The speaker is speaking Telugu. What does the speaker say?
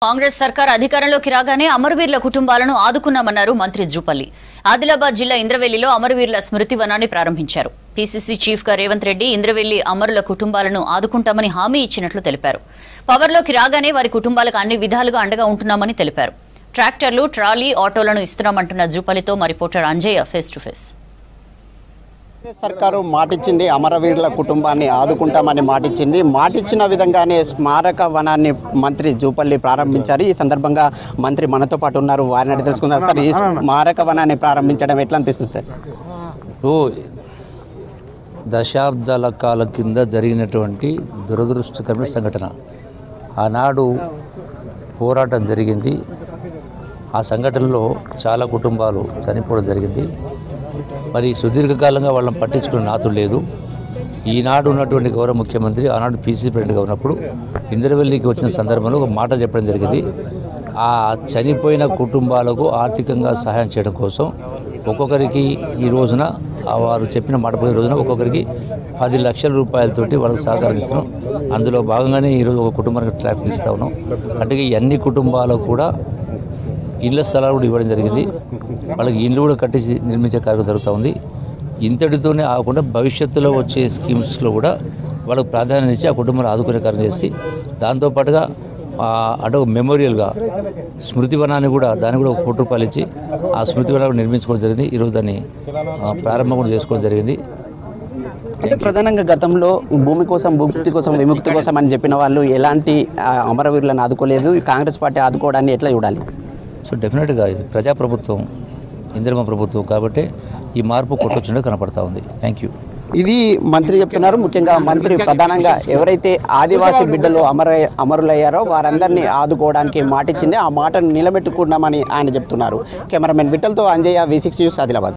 కాంగ్రెస్ సర్కార్ అధికారంలోకి రాగానే అమరవీరుల కుటుంబాలను ఆదుకున్నామన్నారు మంత్రి జూపల్లి. ఆదిలాబాద్ జిల్లా ఇంద్రవెల్లిలో అమరవీరుల స్మృతి వనాన్ని ప్రారంభించారు. పీసీసీ చీఫ్ గా రేవంత్ రెడ్డి ఇంద్రవెల్లి అమరుల కుటుంబాలను ఆదుకుంటామని హామీ ఇచ్చినట్లు తెలిపారు. పవర్లోకి రాగానే వారి కుటుంబాలకు అన్ని విధాలుగా అండగా ఉంటున్నామని తెలిపారు. ట్రాక్టర్లు, ట్రాలీ, ఆటోలను ఇస్తున్నామంటున్న జూపల్లితో మా reporter Anjaiah face to face. సర్కారు మాటిచ్చింది, అమరవీరుల కుటుంబాన్ని ఆదుకుంటామని మాటిచ్చింది. మాటిచ్చిన విధంగానే స్మారక వనాన్ని మంత్రి జూపల్లి ప్రారంభించారు. ఈ సందర్భంగా మంత్రి మనతో పాటు ఉన్నారు, వారిని అడిగి తెలుసుకుందాం. సార్, ఈ స్మారక వనాన్ని ప్రారంభించడం ఎట్లా అనిపిస్తుంది సార్? దశాబ్దాల కాలం కింద జరిగినటువంటి దురదృష్టకరమైన సంఘటన. ఆనాడు పోరాటం జరిగింది. ఆ సంఘటనలో చాలా కుటుంబాలు చనిపోవడం జరిగింది. మరి సుదీర్ఘకాలంగా వాళ్ళని పట్టించుకునే నాతుడు లేదు. ఈనాడు ఉన్నటువంటి గౌరవ ముఖ్యమంత్రి ఆనాడు పీసీసీ ప్రెసిడెంట్గా ఉన్నప్పుడు ఇంద్రవెల్లికి వచ్చిన సందర్భంలో ఒక మాట చెప్పడం జరిగింది. ఆ చనిపోయిన కుటుంబాలకు ఆర్థికంగా సహాయం చేయడం కోసం ఒక్కొక్కరికి ఈ రోజున వారు చెప్పిన మాట పోయిన రోజున ఒక్కొక్కరికి 10 లక్షల రూపాయలతోటి వాళ్ళకి సహకరిస్తున్నాం. అందులో భాగంగానే ఈరోజు ఒక కుటుంబానికి ట్రాక్టర్ ఇస్తా ఉన్నాం. అంటే ఈ అన్ని కుటుంబాలకు కూడా ఇళ్ల స్థలాలు కూడా ఇవ్వడం జరిగింది. వాళ్ళకి ఇల్లు కూడా కట్టించి నిర్మించే కార్యక్రమం జరుగుతూ ఉంది. ఇంతటితోనే ఆగకుండా భవిష్యత్తులో వచ్చే స్కీమ్స్లో కూడా వాళ్ళకు ప్రాధాన్యత ఇచ్చి ఆ కుటుంబాన్ని ఆదుకునే కార్యం చేసి దాంతోపాటుగా అంటే మెమోరియల్గా స్మృతివనాన్ని కూడా దాన్ని కూడా 1 కోటి రూపాయలు ఇచ్చి ఆ స్మృతివనాన్ని నిర్మించుకోవడం జరిగింది. ఈరోజు దాన్ని ప్రారంభం కూడా చేసుకోవడం జరిగింది. అంటే ప్రధానంగా గతంలో భూమి కోసం, భుక్తి కోసం, విముక్తి కోసం అని చెప్పిన వాళ్ళు ఎలాంటి అమరవీరులను ఆదుకోలేదు. కాంగ్రెస్ పార్టీ ఆదుకోవడాన్ని ఎట్లా చూడాలి? సో డెఫినెట్గా ఇది ప్రజాప్రభుత్వం, ఇందిరమ్మ ప్రభుత్వం కాబట్టి ఈ మార్పు కొట్టొచ్చుండే కనపడతా ఉంది. Thank you. ఇది మంత్రి చెప్తున్నారు. ముఖ్యంగా మంత్రి ప్రధానంగా ఎవరైతే ఆదివాసీ బిడ్డలు అమరులయ్యారో వారందరినీ ఆదుకోవడానికి మాటిచ్చింది. ఆ మాటను నిలబెట్టుకున్నామని ఆయన చెప్తున్నారు. కెమెరామెన్ విఠల్తో అంజయ్య, V6 న్యూస్, ఆదిలాబాద్.